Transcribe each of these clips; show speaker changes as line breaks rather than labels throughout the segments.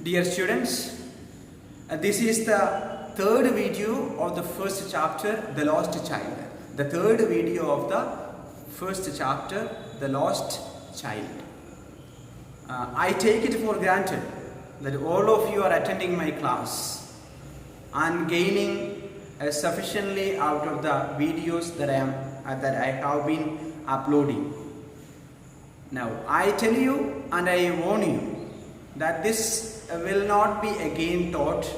Dear students, this is the third video of the first chapter, The Lost Child. The third video of the first chapter, The Lost Child. I take it for granted that all of you are attending my class and gaining sufficiently out of the videos that I have been uploading. Now, I tell you and I warn you that this will not be again taught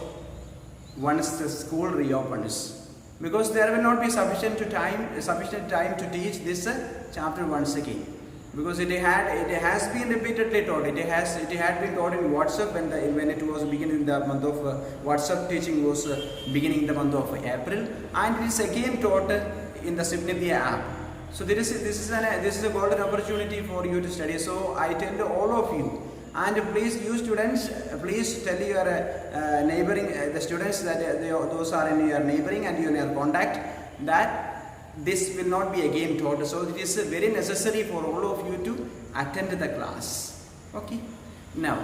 once the school reopens, because there will not be sufficient time to teach this chapter once again, because it has been repeatedly taught. It had been taught in WhatsApp when it was beginning the month of WhatsApp teaching was beginning the month of April, and it is again taught in the Sipnidya app. So this is a golden opportunity for you to study. So I tell all of you, and please, you students, please tell your neighboring the students that those are in your neighboring and in your contact, that this will not be again taught. So it is very necessary for all of you to attend the class. Okay. Now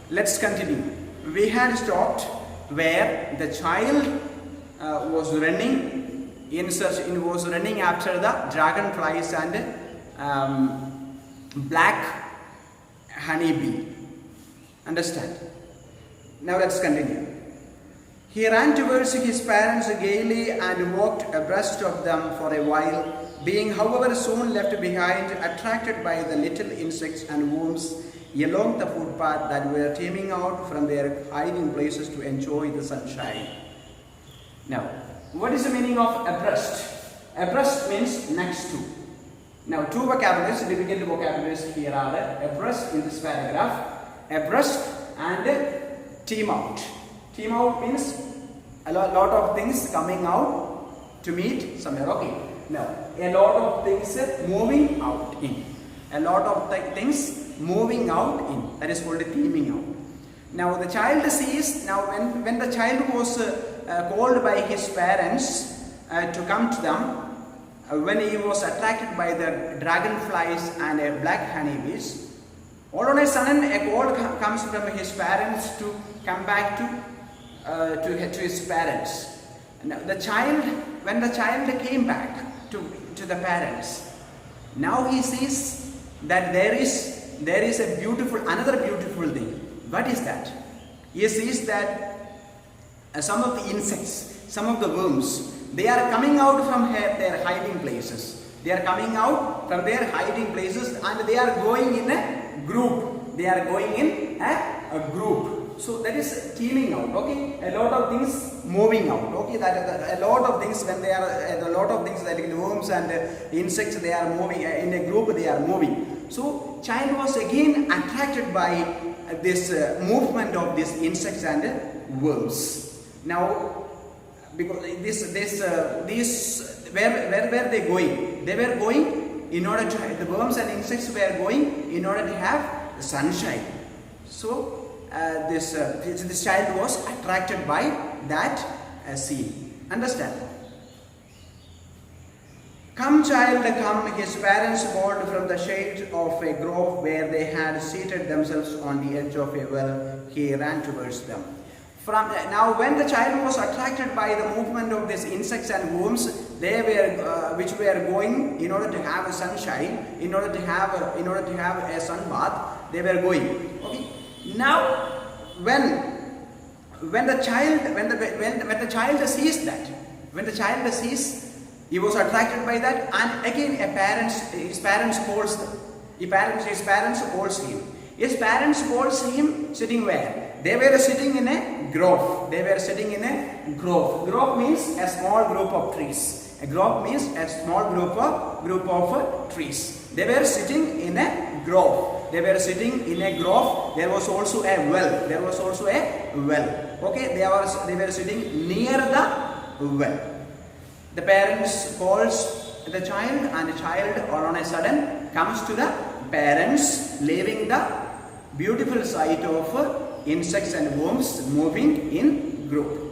let's continue. We had stopped where the child was running was running after the dragonflies and black honeybee. Understand? Now let's continue. He ran towards his parents gaily and walked abreast of them for a while, being however soon left behind, attracted by the little insects and worms along the footpath that were teeming out from their hiding places to enjoy the sunshine. Now, what is the meaning of abreast? Abreast means next to. Now, two vocabularies, difficult vocabularies here are abreast in this paragraph. Abreast and team out. Team out means a lot of things coming out to meet somewhere. Okay. Now, a lot of things moving out in. A lot of things moving out in. That is called teaming out. Now, the child sees, now when the child was called by his parents to come to them, when he was attracted by the dragonflies and black honeybees, all on a sudden a call comes from his parents to come back to his parents. Now when the child came back to the parents, now he sees that there is another beautiful thing. What is that? He sees that some of the insects, some of the worms, they are coming out from their hiding places. They are coming out from their hiding places and they are going in a group. They are going in a group. So that is teaming out. Okay, a lot of things moving out. Okay, that a lot of things when they are a lot of things like the worms and insects, they are moving in a group. They are moving. So child was again attracted by this movement of these insects and worms. Now, because where were they going? They were going in order to, the worms and insects were going in order to have sunshine. So this child was attracted by that scene. Understand? Come, child, come, his parents called from the shade of a grove where they had seated themselves on the edge of a well. He ran towards them. Now, when the child was attracted by the movement of these insects and worms, which were going in order to have a sunshine, in order to have a sun bath, they were going. Okay. Now, when the child sees that, he was attracted by that, and again his parents calls them. His parents calls him. His parents calls him sitting where? They were sitting in a grove. Grove means a small group of trees. A grove means a small group of trees. They were sitting in a grove. There was also a well. Okay, they were sitting near the well. The parents calls the child, and the child all on a sudden comes to the parents, leaving the beautiful sight of insects and worms moving in group.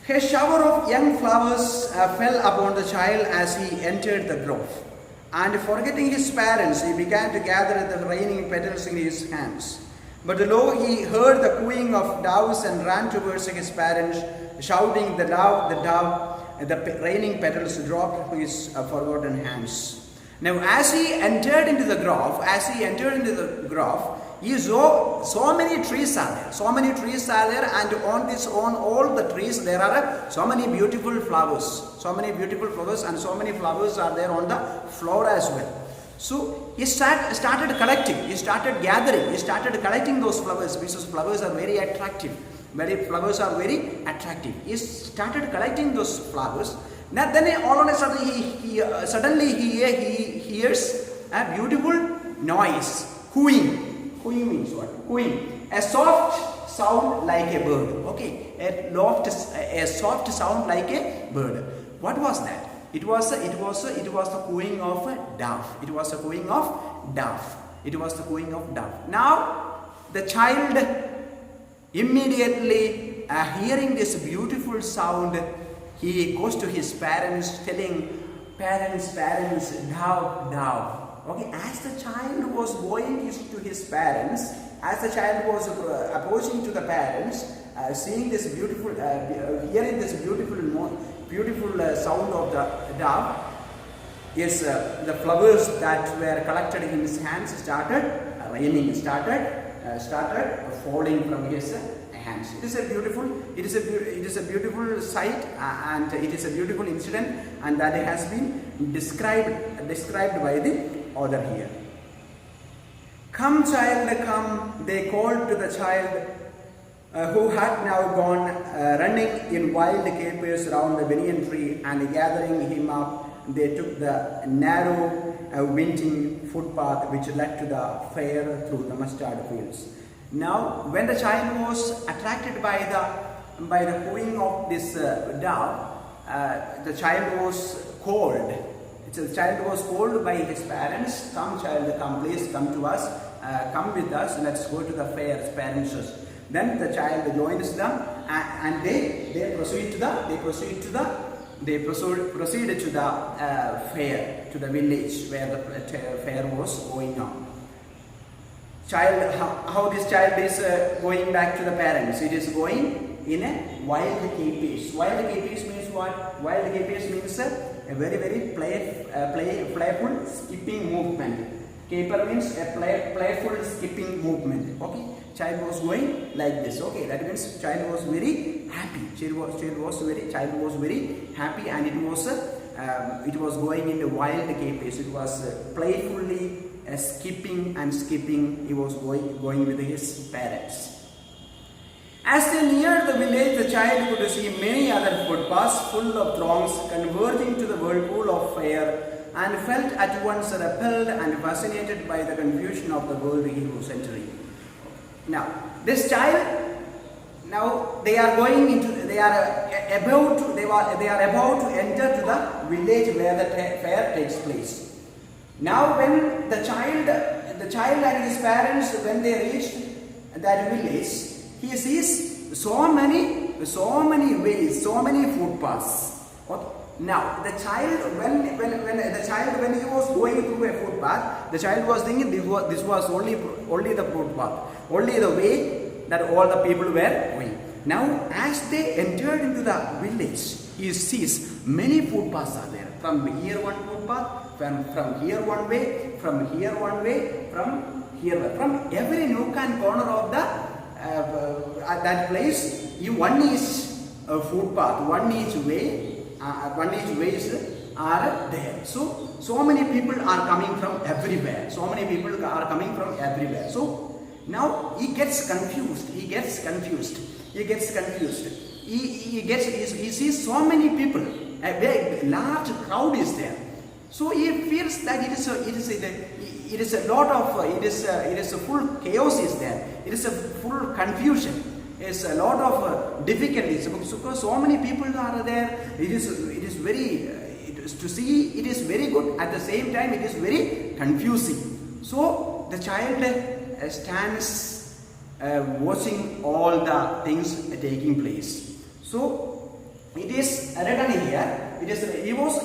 A shower of young flowers fell upon the child as he entered the grove, and forgetting his parents, he began to gather the raining petals in his hands. But lo, he heard the cooing of doves and ran towards his parents, shouting, the dove, the dove. The raining petals dropped to his forgotten hands. Now, as he entered into the grove, he saw so many trees are there. So many trees are there, and on all the trees there are so many beautiful flowers. So many beautiful flowers, and so many flowers are there on the floor as well. So he started collecting, he started gathering, he started collecting those flowers, because flowers are very attractive. Flowers are very attractive. He started collecting those flowers. Now then all of a sudden he hears a beautiful noise, cooing. Cooing means what? Cooing. A soft sound like a bird. Okay, a soft sound like a bird. What was that? It was the cooing of a dove. It was the cooing of dove. It was the cooing of dove. Now the child immediately hearing this beautiful sound, he goes to his parents telling, parents, dove, dove. Okay, as the child was going to his parents, as the child was approaching to the parents, seeing this beautiful, hearing this beautiful sound of the dove, yes, the flowers that were collected in his hands started raining, started falling from his hands. It is a beautiful sight, and it is a beautiful incident, and that has been described by the author here. Come, child, come, they called to the child, who had now gone running in wild capers round the banyan tree, and gathering him up, they took the narrow winding footpath which led to the fair through the mustard fields. Now, when the child was attracted by the cooing of this dove, the child was called. The child was called by his parents. Come, child, come, please come to us. Come with us. Let's go to the fair. His parents. Then the child joins them, and they proceed to the fair, to the village where the fair was going on. How this child is going back to the parents? It is going in a wild capers. Wild capers means what? Wild capers means a very playful skipping movement. Caper means a playful skipping movement. Okay, child was going like this. Okay, that means child was very happy. Child was very happy, and it was going in the wild capers. It was playfully skipping. He was going with his parents. As they neared the village, the child could see many other footpaths full of throngs converging to the whirlpool of fire, and felt at once repelled and fascinated by the confusion of the world he was entering. Now, this child, now they are about to enter to the village where the fair takes place. Now, when the child and his parents, when they reached that village, he sees so many ways, so many footpaths. Okay. Now, the child, when he was going through a footpath, the child was thinking this was only the footpath, only the way that all the people were going. Now, as they entered into the village, he sees many footpaths are there. From here one footpath, from here one way, from here one way, from here one. From every nook and corner of that place, one is a footpath, one each ways are there. So many people are coming from everywhere. So now he gets confused. He sees so many people. A big, large crowd is there. So he feels that it is a full chaos is there. It is a full confusion. It's a lot of difficulties because so many people are there. It is very good. At the same time, it is very confusing. So the child stands watching all the things taking place. So it is written here. It is he was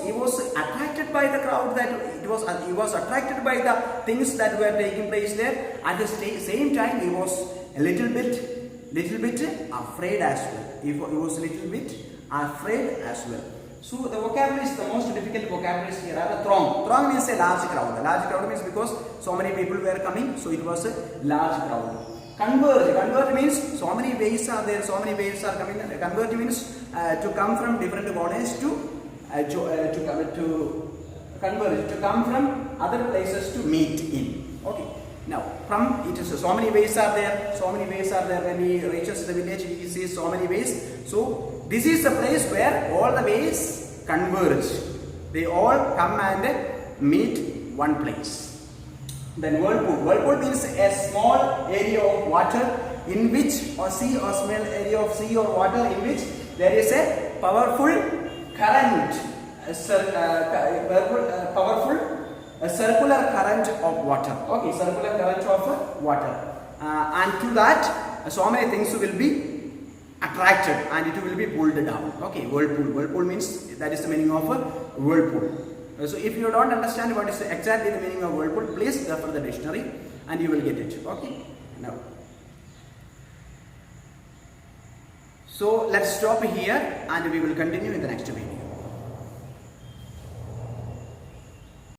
attracted by the crowd, that he was attracted by the things that were taking place there. At the same time, he was a little bit afraid as well. He was a little bit afraid as well. So the vocabulary is the most difficult vocabulary here. The throng. Throng means a large crowd. A large crowd means because so many people were coming, so it was a large crowd. Converge. Converge means so many ways are there. So many ways are coming. Converge means to come from different corners to converge, to come from other places to meet in. Okay. Now, from it is so many ways are there. So many ways are there. When he reaches the village, he sees so many ways. So this is the place where all the ways converge. They all come and meet one place. Then whirlpool. Whirlpool means a small area of water in which, or sea or small area of sea or water in which there is a powerful current, a circular current of water. Okay, circular current of water. And to that, so many things will be attracted and it will be pulled down. Okay, whirlpool. Whirlpool means, that is the meaning of a whirlpool. So if you don't understand what is exactly the meaning of whirlpool, please refer the dictionary and you will get it. Okay. Now, so let's stop here and we will continue in the next video.